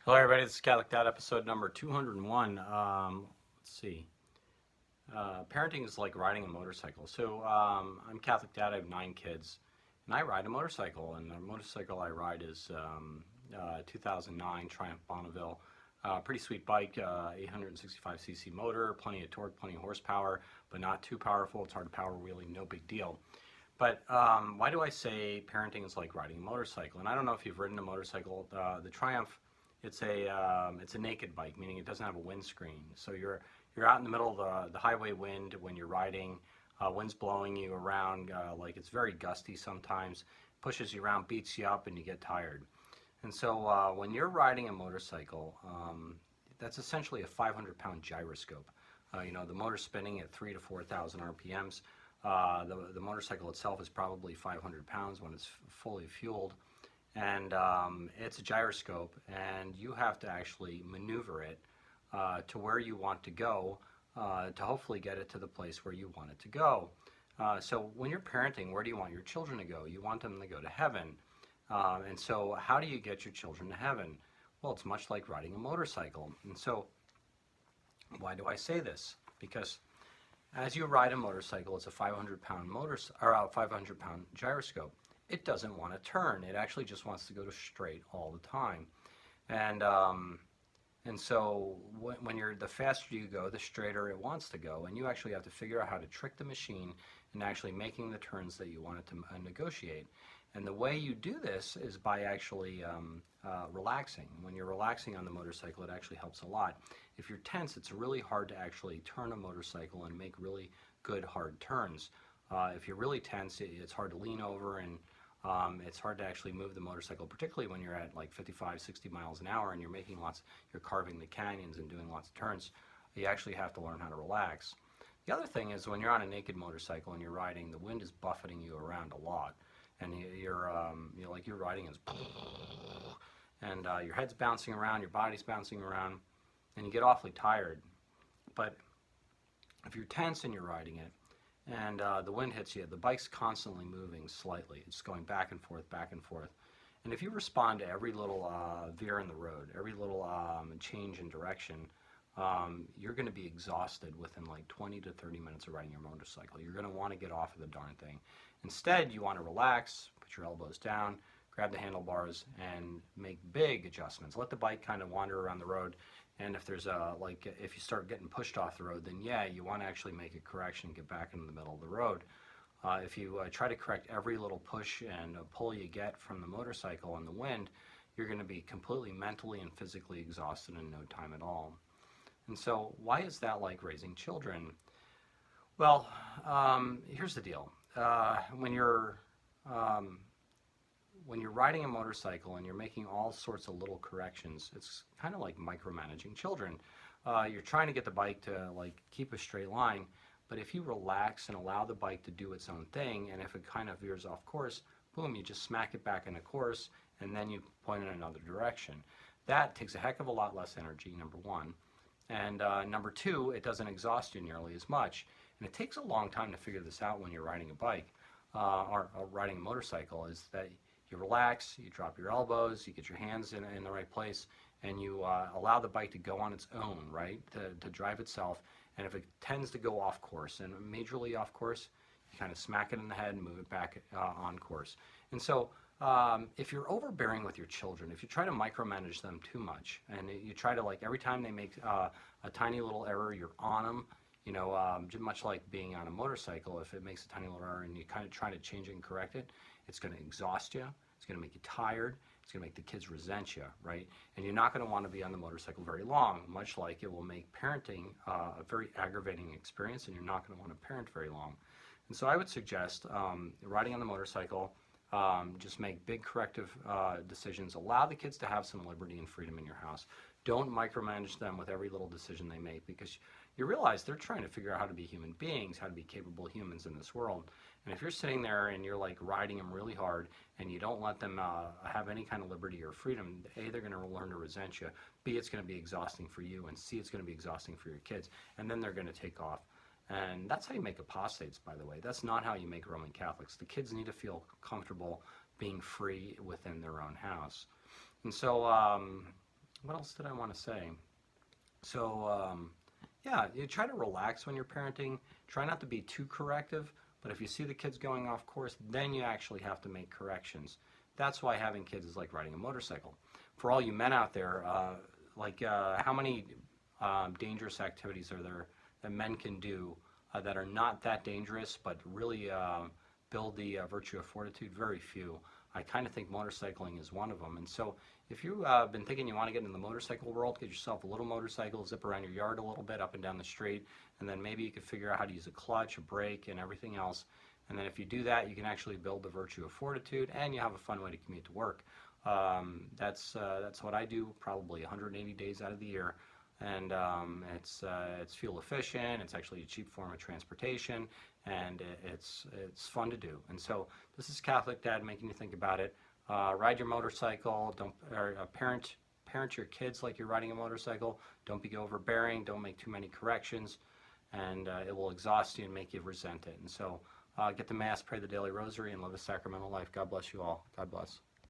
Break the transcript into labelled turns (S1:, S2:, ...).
S1: Hello, everybody. This is Catholic Dad, episode number 201. Let's see. Parenting is like riding a motorcycle. I'm Catholic Dad. I have 9 kids, and I ride a motorcycle. And the motorcycle I ride is 2009 Triumph Bonneville. Pretty sweet bike, 865cc motor, plenty of torque, plenty of horsepower, but not too powerful. It's hard to power wheeling, no big deal. But why do I say parenting is like riding a motorcycle? And I don't know if you've ridden a motorcycle. The Triumph, it's a naked bike, meaning it doesn't have a windscreen. So you're out in the middle of the highway wind when you're riding. Wind's blowing you around, like it's very gusty sometimes, pushes you around, beats you up, and you get tired. And so when you're riding a motorcycle, that's essentially a 500-pound gyroscope. The motor's spinning at 3 to 4,000 RPMs. The motorcycle itself is probably 500 pounds when it's fully fueled, and it's a gyroscope, and you have to actually maneuver it to where you want to go to hopefully get it to the place where you want it to go. So when you're parenting, where do you want your children to go? You want them to go to heaven. And so how do you get your children to heaven? Well, it's much like riding a motorcycle. And so why do I say this? Because as you ride a motorcycle, it's a 500-pound or a 500-pound gyroscope. It doesn't want to turn. It actually just wants to go to straight all the time. And so when the faster you go, the straighter it wants to go. And you actually have to figure out how to trick the machine in actually making the turns that you want it to negotiate. And the way you do this is by actually relaxing. When you're relaxing on the motorcycle, it actually helps a lot. If you're tense, it's really hard to actually turn a motorcycle and make really good hard turns. If you're really tense, it's hard to lean over, and it's hard to actually move the motorcycle, particularly when you're at like 55, 60 miles an hour and you're carving the canyons and doing lots of turns. You actually have to learn how to relax. The other thing is when you're on a naked motorcycle and you're riding, the wind is buffeting you around a lot. And you're riding is, and your head's bouncing around, your body's bouncing around, and you get awfully tired. But if you're tense and you're riding it, and the wind hits you, the bike's constantly moving slightly. It's going back and forth, back and forth. And if you respond to every little veer in the road, every little change in direction, you're going to be exhausted within like 20 to 30 minutes of riding your motorcycle. You're going to want to get off of the darn thing. Instead, you want to relax, put your elbows down, grab the handlebars, and make big adjustments. Let the bike kind of wander around the road. And if if you start getting pushed off the road, then yeah, you want to actually make a correction and get back into the middle of the road. If you try to correct every little push and pull you get from the motorcycle and the wind, you're going to be completely mentally and physically exhausted in no time at all. And so why is that like raising children? Well, here's the deal. Um, when you're riding a motorcycle and you're making all sorts of little corrections, it's kind of like micromanaging children. You're trying to get the bike to like keep a straight line, but if you relax and allow the bike to do its own thing, and if it kind of veers off course, boom, you just smack it back into course, and then you point in another direction. That takes a heck of a lot less energy, number one. And number two, it doesn't exhaust you nearly as much. And it takes a long time to figure this out when you're riding a bike or riding a motorcycle, is that you relax, you drop your elbows, you get your hands in the right place, and you allow the bike to go on its own, right, to drive itself. And if it tends to go off course and majorly off course, you kind of smack it in the head and move it back on course. And so if you're overbearing with your children, if you try to micromanage them too much, and you try to like every time they make a tiny little error, you're on them, much like being on a motorcycle, if it makes a tiny little error and you kind of try to change it and correct it, it's going to exhaust you, it's going to make you tired, it's going to make the kids resent you, right? And you're not going to want to be on the motorcycle very long, much like it will make parenting a very aggravating experience, and you're not going to want to parent very long. And so I would suggest riding on the motorcycle, just make big corrective decisions. Allow the kids to have some liberty and freedom in your house. Don't micromanage them with every little decision they make, because you realize they're trying to figure out how to be human beings, how to be capable humans in this world. And if you're sitting there and you're like riding them really hard and you don't let them have any kind of liberty or freedom, A, they're going to learn to resent you, B, it's going to be exhausting for you, and C, it's going to be exhausting for your kids, and then they're going to take off. And that's how you make apostates, by the way. That's not how you make Roman Catholics. The kids need to feel comfortable being free within their own house. And so what else did I want to say? So, yeah, you try to relax when you're parenting. Try not to be too corrective, but if you see the kids going off course, then you actually have to make corrections. That's why having kids is like riding a motorcycle. For all you men out there, how many dangerous activities are there that men can do that are not that dangerous, but really build the virtue of fortitude? Very few. I kind of think motorcycling is one of them. And so if you've been thinking you want to get into the motorcycle world, get yourself a little motorcycle, zip around your yard a little bit up and down the street, and then maybe you could figure out how to use a clutch, a brake, and everything else. And then if you do that, you can actually build the virtue of fortitude, and you have a fun way to commute to work. That's what I do probably 180 days out of the year. And it's fuel efficient. It's actually a cheap form of transportation, and it's fun to do. And so this is Catholic Dad making you think about it. Ride your motorcycle. Don't parent your kids like you're riding a motorcycle. Don't be overbearing. Don't make too many corrections, and it will exhaust you and make you resent it. And so get the Mass, pray the daily rosary, and live a sacramental life. God bless you all. God bless.